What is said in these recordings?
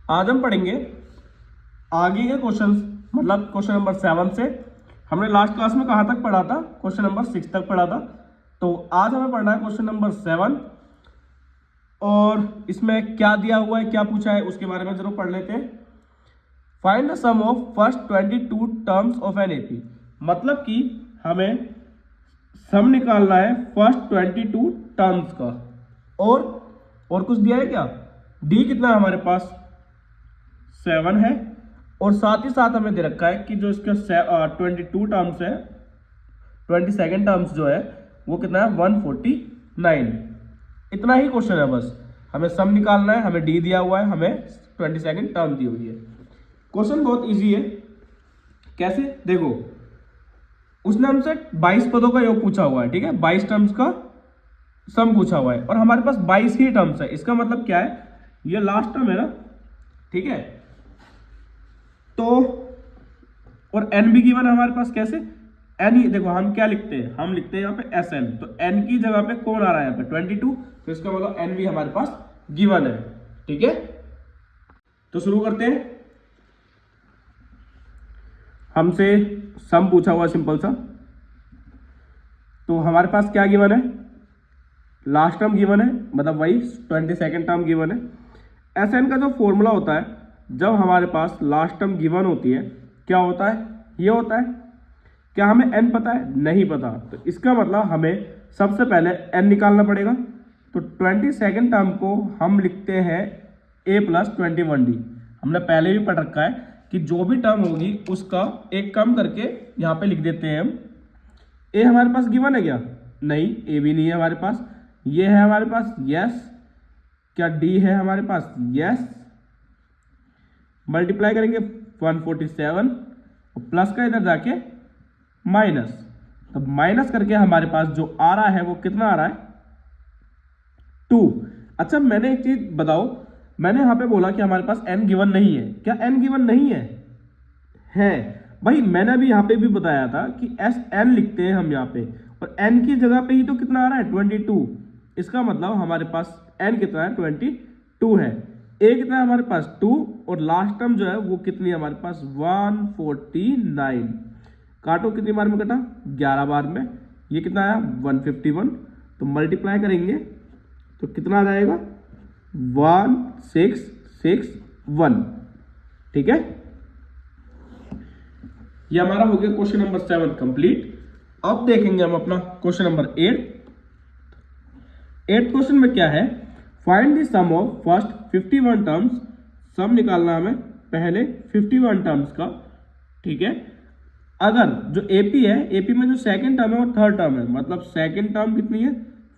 आज हम पढ़ेंगे आगे के क्वेश्चंस, मतलब क्वेश्चन नंबर 7 से। हमने लास्ट क्लास में कहाँ तक पढ़ा था? क्वेश्चन नंबर 6 तक पढ़ा था। तो आज हमें पढ़ना है क्वेश्चन नंबर 7, और इसमें क्या दिया हुआ है, क्या पूछा है, उसके बारे में जरूर पढ़ लेते हैं। Find the sum of first 22 terms of an AP. मतलब कि हमें सम निकालना है फर्स्ट 22 टर्म्स का। और कुछ दिया है क्या? डी कितना है हमारे पास? 7 है। और साथ ही साथ हमें दे रखा है कि जो इसका 22 टर्म्स है, 22nd टर्म्स जो है वो कितना है? 149। इतना ही क्वेश्चन है, बस हमें सम निकालना है। हमें डी दिया हुआ है, हमें 22nd टर्म दी हुई है। क्वेश्चन बहुत इजी है। कैसे? देखो, उसने हमसे 22 पदों का योग पूछा हुआ है, ठीक है, 22 टर्म्स का सम पूछा हुआ है, और हमारे पास 22 ही टर्म्स है। इसका मतलब क्या है? ये लास्ट टर्म है ना, ठीक है। तो और एन भी गिवन है हमारे पास। कैसे? एन ही देखो, हम क्या लिखते हैं? हम लिखते हैं यहाँ पे एस एन। तो एन की जगह पे कौन आ रहा है? यहाँ पे 22। तो इसका मतलब एन भी हमारे पास गिवन है, ठीक है। तो शुरू करते हैं। हमसे सम पूछा हुआ सिंपल सा। तो हमारे पास क्या गिवन है? लास्ट टर्म गिवन है, मतलब वही 22nd टर्म गिवन है। एस एन का जो फॉर्मूला होता है, जब हमारे पास लास्ट टर्म गिवन होती है, क्या होता है? ये होता है। क्या हमें एन पता है? नहीं पता। तो इसका मतलब हमें सबसे पहले एन निकालना पड़ेगा। तो 22nd टर्म को हम लिखते हैं ए प्लस 21d। हमने पहले भी पढ़ रखा है कि जो भी टर्म होगी उसका एक कम करके यहाँ पे लिख देते हैं हम। ए हमारे पास गिवन है क्या? नहीं, ए भी नहीं है हमारे पास। ये है हमारे पास, यस। क्या डी है हमारे पास? यस। मल्टीप्लाई करेंगे 147, और प्लस का इधर जाके माइनस। तो माइनस करके हमारे पास जो आ रहा है वो कितना आ रहा है? 2। अच्छा, मैंने एक चीज बताओ, मैंने यहां पे बोला कि हमारे पास n गिवन नहीं है। क्या n गिवन नहीं है? है भाई। मैंने अभी यहां पे भी बताया था कि एस एन लिखते हैं हम यहां पे, और n की जगह पे ही तो कितना आ रहा है? 22। इसका मतलब हमारे पास n कितना है? 22 है। a कितना है हमारे पास? 2। और लास्ट टर्म जो है वो कितनी है हमारे पास? 149। काटो, कितनी बार में कटा? 11 बार में। ये कितना आया? 151। तो मल्टीप्लाई करेंगे तो कितना आ जाएगा? 1661। ठीक है, ये हमारा हो गया क्वेश्चन नंबर 7 कंप्लीट। अब देखेंगे हम अपना क्वेश्चन नंबर 8। 8 क्वेश्चन में क्या है? Find the sum of first 51 terms. Sum निकालना हमें पहले 51 टर्म्स का, ठीक है। अगर जो एपी है, एपी में जो सेकंड टर्म है और थर्ड टर्म है, मतलब सेकंड टर्म कितनी है?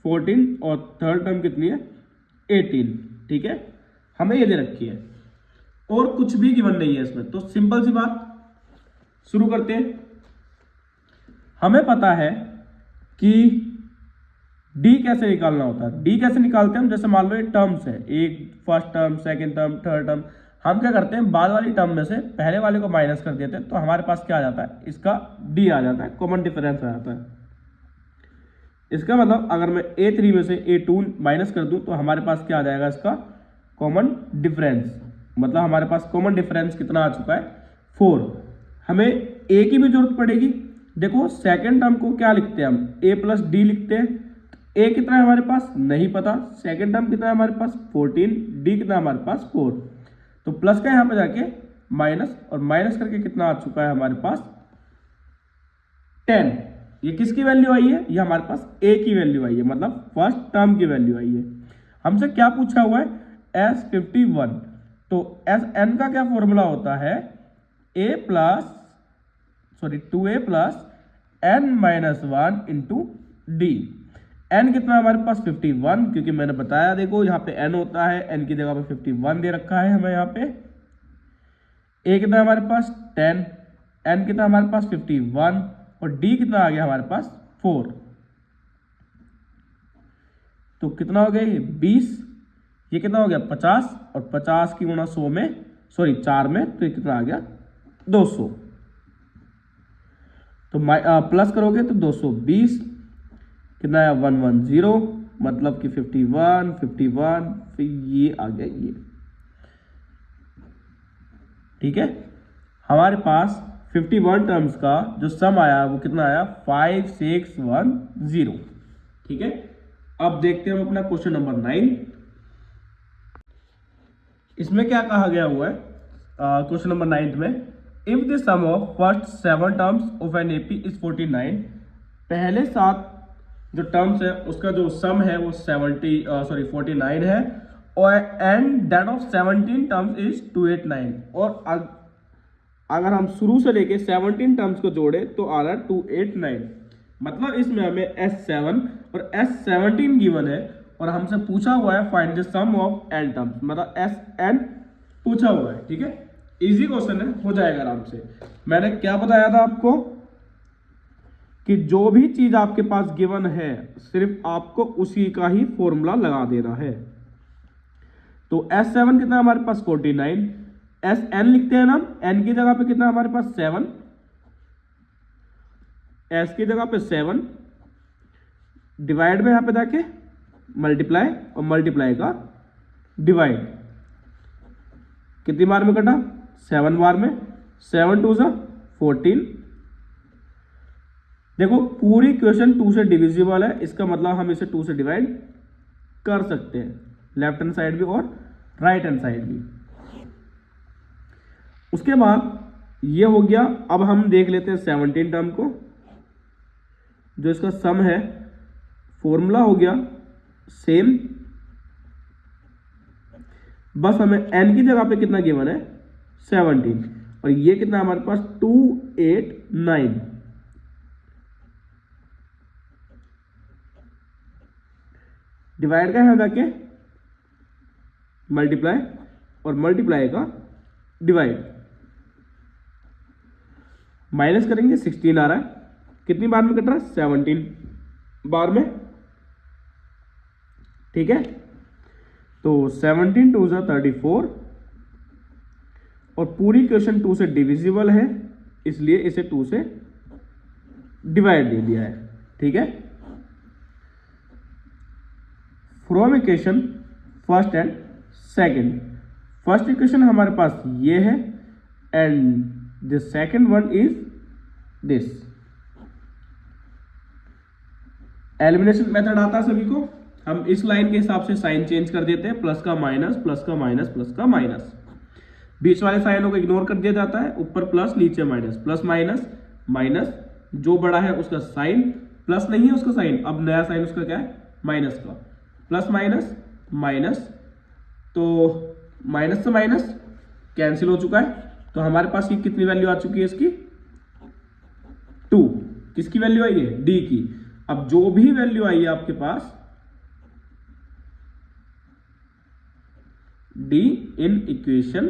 14, और थर्ड टर्म कितनी है? 18, ठीक है। हमें ये दे रखी है और कुछ भी गिवन नहीं है इसमें। तो सिंपल सी बात, शुरू करते हैं। हमें पता है कि डी कैसे निकालना होता है। डी कैसे निकालते हैं हम? जैसे मान लो ये टर्म्स है, एक first term, second term, third term. हम क्या करते हैं? बाद वाली टर्म में से पहले वाले को माइनस कर देते हैं, तो हमारे पास क्या आ जाता है? इसका डी आ जाता है, कॉमन डिफरेंस आ जाता है। इसका मतलब अगर मैं A3 में से A2 माइनस कर दूं तो हमारे पास क्या आ जाएगा? इसका कॉमन डिफरेंस। मतलब हमारे पास कॉमन डिफरेंस कितना आ चुका है? 4। हमें ए की भी जरूरत पड़ेगी। देखो, सेकंड टर्म को क्या लिखते हैं हम? A प्लस डी लिखते हैं। ए कितना है हमारे पास? नहीं पता। सेकंड टर्म कितना है हमारे पास? 14। डी कितना है हमारे पास? 4। तो प्लस का यहां पे जाके माइनस, और माइनस करके कितना आ चुका है हमारे पास? 10। ये किसकी वैल्यू आई है? ये हमारे पास ए की वैल्यू आई है, मतलब फर्स्ट टर्म की वैल्यू आई है। हमसे क्या पूछा हुआ है? S51। तो एस एन का क्या फॉर्मूला होता है? a plus 2a plus n minus 1 into D. n कितना हमारे पास? 51, क्योंकि मैंने बताया, देखो यहाँ पे n होता है, n की जगह पे 51 दे रखा है हमें यहाँ पे। a कितना हमारे पास? 10। n कितना हमारे पास? 51। और d कितना आ गया हमारे पास? 4। तो कितना हो गया ये? 20। ये कितना हो गया? 50। और 50 की गुणा 100 में, 4 में, तो ये कितना आ गया? 200। तो प्लस करोगे तो 220 कितना है? 110, मतलब कि 51, 51, फिर ये आ गया ये। ठीक है। हमारे पास 51 टर्म्स का जो सम आया वो कितना आया 5610। ठीक है। अब देखते हैं हम अपना क्वेश्चन नंबर 9। इसमें क्या कहा गया हुआ है क्वेश्चन नंबर 9 में, if the sum of first 7 terms of an AP is 49, पहले 7 जो टर्म्स है उसका जो सम है वो 49 है, और and that of 17 terms is 289, और अगर हम शुरू से लेके 17 टर्म्स को जोड़े तो आ रहा है 289। मतलब इसमें हमें S7 और S17 गिवन है और हमसे पूछा हुआ है find the sum of n terms, मतलब Sn पूछा हुआ है। ठीक है, इजी क्वेश्चन है, हो जाएगा आराम से। मैंने क्या बताया था आपको कि जो भी चीज आपके पास गिवन है सिर्फ आपको उसी का ही फॉर्मूला लगा देना है। तो S7 कितना हमारे पास 49, Sn लिखते हैं ना, n की जगह पे कितना हमारे पास 7, s की जगह पे 7, डिवाइड में यहां पे जाके मल्टीप्लाई, और मल्टीप्लाई का डिवाइड, कितनी बार में कटा 7 बार में, 7 2 14। देखो पूरी क्वेश्चन 2 से डिविजिबल है, इसका मतलब हम इसे 2 से डिवाइड कर सकते हैं, लेफ्ट हैंड साइड भी और राइट हैंड साइड भी। उसके बाद ये हो गया। अब हम देख लेते हैं 17 टर्म को, जो इसका सम है, फॉर्मूला हो गया सेम, बस हमें n की जगह पे कितना गिवन है 17, और ये कितना हमारे पास 289। डिवाइड का है जाके मल्टीप्लाई, और मल्टीप्लाई का डिवाइड, माइनस करेंगे 16 आ रहा है, कितनी बार में कट रहा है 17 बार में। ठीक है, तो 17 2 34, और पूरी क्वेश्चन 2 से डिविजिबल है, इसलिए इसे 2 से डिवाइड दे दिया है। ठीक है, from equation first and second, first equation हमारे पास ये है and the second one is this. Elimination method आता है सभी को, हम इस लाइन के हिसाब से साइन चेंज कर देते हैं, प्लस का माइनस, प्लस का माइनस, प्लस का माइनस, बीच वाले साइनों को इग्नोर कर दिया जाता है, ऊपर प्लस नीचे माइनस, प्लस माइनस माइनस, जो बड़ा है उसका साइन, प्लस नहीं है उसका साइन, अब नया साइन उसका क्या है माइनस का, प्लस माइनस माइनस, तो माइनस से माइनस कैंसिल हो चुका है, तो हमारे पास ये कितनी वैल्यू आ चुकी है इसकी 2। किसकी वैल्यू आई है d की। अब जो भी वैल्यू आई है आपके पास d in equation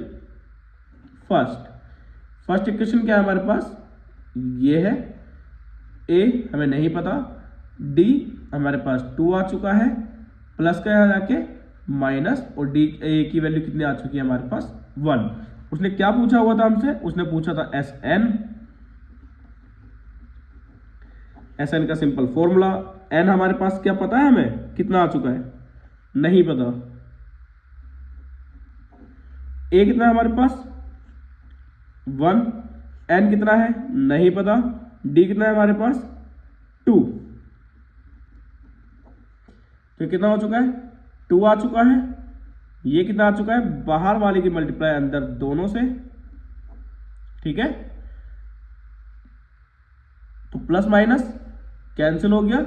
first equation क्या है हमारे पास, ये है a हमें नहीं पता, d हमारे पास 2 आ चुका है, प्लस का यहां जाके माइनस, और d a की वैल्यू कितनी आ चुकी है हमारे पास 1। उसने क्या पूछा हुआ था हमसे, उसने पूछा था Sn का सिंपल फॉर्मूला, n हमारे पास क्या पता है हमें कितना आ चुका है, नहीं पता। a कितना है हमारे पास 1, n कितना है नहीं पता, d कितना है हमारे पास 2, तो कितना हो चुका है 2 आ चुका है। ये कितना आ चुका है, बाहर वाले की मल्टीप्लाई अंदर दोनों से। ठीक है, तो प्लस माइनस कैंसिल हो गया,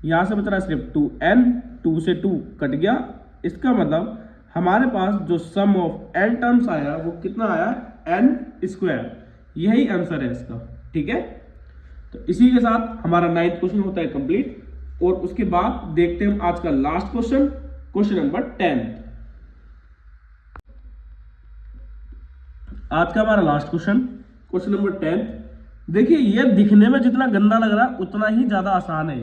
यहां से बच रहा है सिर्फ 2n, 2 से 2 कट गया, इसका मतलब हमारे पास जो सम ऑफ n टर्म्स आया वो कितना आया n², यही आंसर है इसका। ठीक है, तो इसी के साथ हमारा 9th क्वेश्चन होता है कंप्लीट, और उसके बाद देखते हैं हम आज का लास्ट क्वेश्चन, क्वेश्चन नंबर 10। आज का हमारा लास्ट क्वेश्चन, क्वेश्चन नंबर 10। देखिए ये दिखने में जितना गंदा लग रहा है उतना ही ज्यादा आसान है।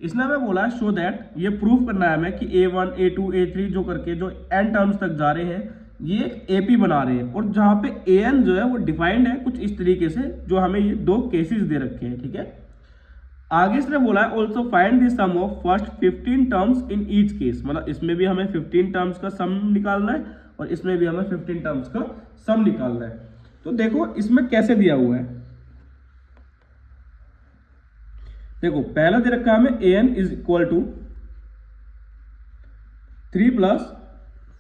इसने हमें बोला है शो दैट, ये प्रूफ करना है हमें कि A1 A2 A3 जो करके जो n टर्म्स तक जा रहे हैं ये एक AP बना रहे हैं, और जहां पे an जो है वो डिफाइंड है कुछ इस तरीके से, जो हमें ये 2 केसेस दे रखे हैं। ठीक है, आगे इसने बोला है also find the sum of first 15 terms in each case, मतलब इसमें भी हमें 15 टर्म्स का सम निकालना है, और इसमें भी हमें 15 टर्म्स का सम निकालना है। तो देखो इसमें कैसे दिया हुआ है, देखो पहला दे रखा है हमें an is equal to 3 +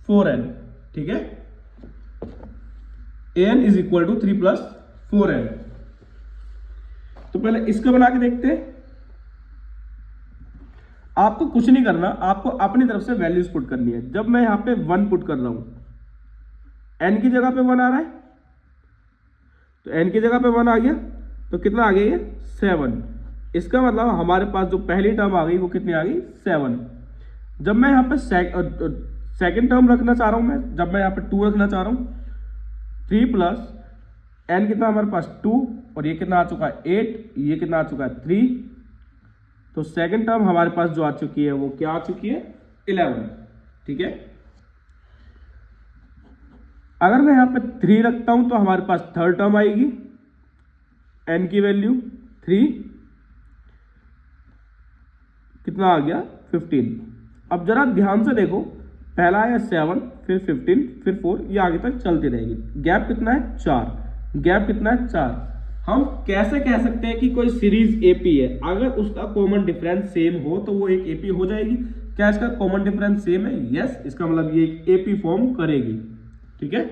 4n, ठीक है, an is equal to 3 + 4n। तो पहले इसका बना के देखते हैं। आपको कुछ नहीं करना, आपको अपनी तरफ से वैल्यूज पुट करनी है। जब मैं यहां पे 1 पुट कर रहा हूं, n की जगह पे 1 आ रहा है, तो n की जगह पे 1 आ गया, तो कितना आ गया ये 7। इसका मतलब हमारे पास जो पहली टर्म आ गई वो कितनी आ गई 7। जब मैं यहाँ पे सेकेंड टर्म रखना चाह रहा हूं, मैं जब मैं यहाँ पे 2 रखना चाह रहा हूं, 3 + n कितना हमारे पास 2, और ये कितना आ चुका है 8, ये कितना आ चुका है 3। तो सेकेंड टर्म हमारे पास जो आ चुकी है वो क्या आ चुकी है 11, ठीक है। अगर मैं यहां पे 3 रखता हूं तो हमारे पास थर्ड टर्म आएगी, n की वैल्यू 3, कितना आ गया 15। अब जरा ध्यान से देखो, पहला आया 7, फिर 15, फिर 4, ये आगे तक चलती रहेगी। गैप कितना है 4, गैप कितना है 4। हम कैसे कह सकते हैं कि कोई सीरीज एपी है? अगर उसका कॉमन डिफरेंस सेम हो तो वो एक एपी हो जाएगी। क्या इसका कॉमन डिफरेंस सेम है? यस, इसका मतलब ये एक एपी फॉर्म करेगी, ठीक है।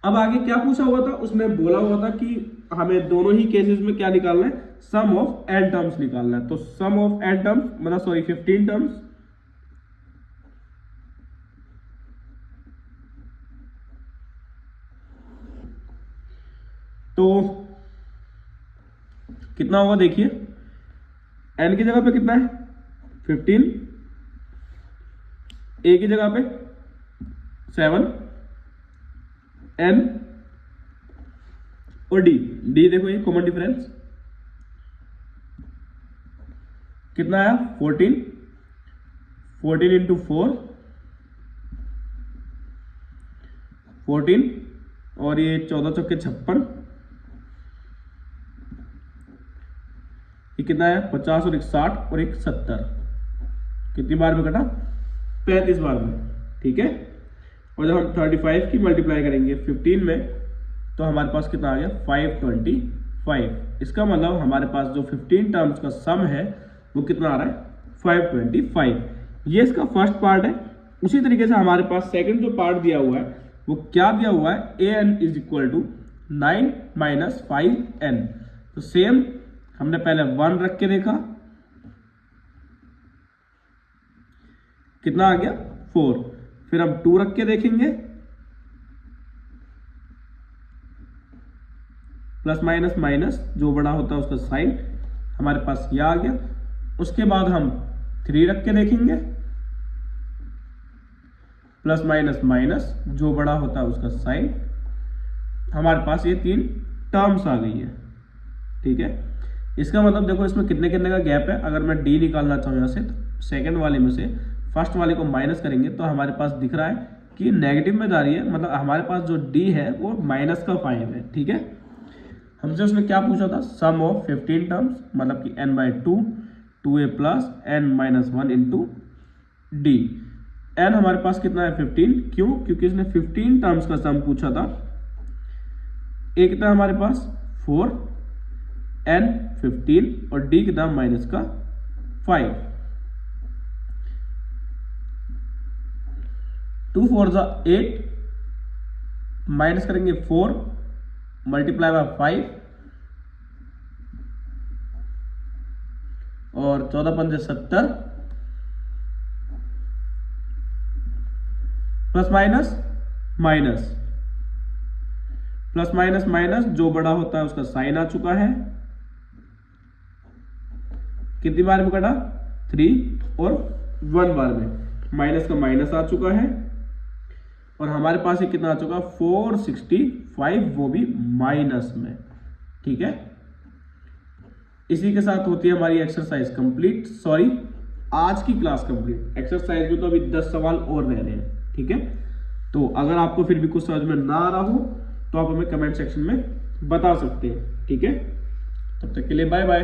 अब आगे क्या पूछा हुआ था, उसमें बोला हुआ था कि हमें दोनों ही केसेस में क्या निकालना है, सम ऑफ n टर्म्स निकालना है। तो सम ऑफ n टर्म्स मतलब 15 टर्म्स, तो कितना होगा देखिए, n की जगह पे कितना है 15, a की जगह पे 7, n और d देखो ये कॉमन डिफरेंस कितना आया 14 × 4 14, और ये 14 चौके 56, ये कितना है 50 और 60 और 70, कितनी बार में कटा 35 बार में, ठीक है। और जब हम 35 की मल्टीप्लाई करेंगे 15 में तो हमारे पास कितना आ गया 525। इसका मतलब हमारे पास जो 15 टर्म्स का सम है वो कितना आ रहा है 525। ये इसका फर्स्ट पार्ट है। उसी तरीके से हमारे पास सेकंड जो पार्ट दिया हुआ है वो क्या दिया हुआ है, an is equal to 9 - 5n। तो सेम हमने पहले 1 रख के देखा, कितना आ गया 4, फिर हम 2 रख के देखेंगे, प्लस माइनस माइनस जो बड़ा होता है उसका साइन हमारे पास यह आ गया। उसके बाद हम 3 रख के देखेंगे, प्लस माइनस माइनस जो बड़ा होता है उसका साइन, हमारे पास ये 3 टर्म्स आ गई है, ठीक है। इसका मतलब देखो इसमें कितने कितने का गैप है। अगर मैं डी निकालना चाहूँ यहाँ से, तो सेकेंड वाले में से फर्स्ट वाले को माइनस करेंगे तो हमारे पास दिख रहा है कि नेगेटिव में जा रही है, मतलब हमारे पास जो डी है वो -5 है, ठीक है। हमसे उसने क्या पूछा था, सम ऑफ 15 टर्म्स, मतलब कि n/2 2a + n-1 into D. n हमारे पास कितना है 15, क्यों? क्योंकि इसने 15 टर्म्स का सम पूछा था। a कितना हमारे पास 4, n 15 और d कितना -5। 2 4 8, माइनस करेंगे 4 मल्टीप्लाई बाय 5, और 14 × 5 = 70, plus minus minus, plus minus minus जो बड़ा होता है उसका साइन आ चुका है। कितनी बार में कटा 3 और 1 बार में, माइनस का माइनस आ चुका है, और हमारे पास ये कितना आ चुका 465, वो भी माइनस में, ठीक है। इसी के साथ होती है हमारी एक्सरसाइज कंप्लीट, सॉरी आज की क्लास कंप्लीट। एक्सरसाइज में तो अभी 10 सवाल और रह रहे हैं, ठीक है। तो अगर आपको फिर भी कुछ समझ में ना आ रहा हो तो आप हमें कमेंट सेक्शन में बता सकते हैं, ठीक है। तब तक के लिए बाय बाय।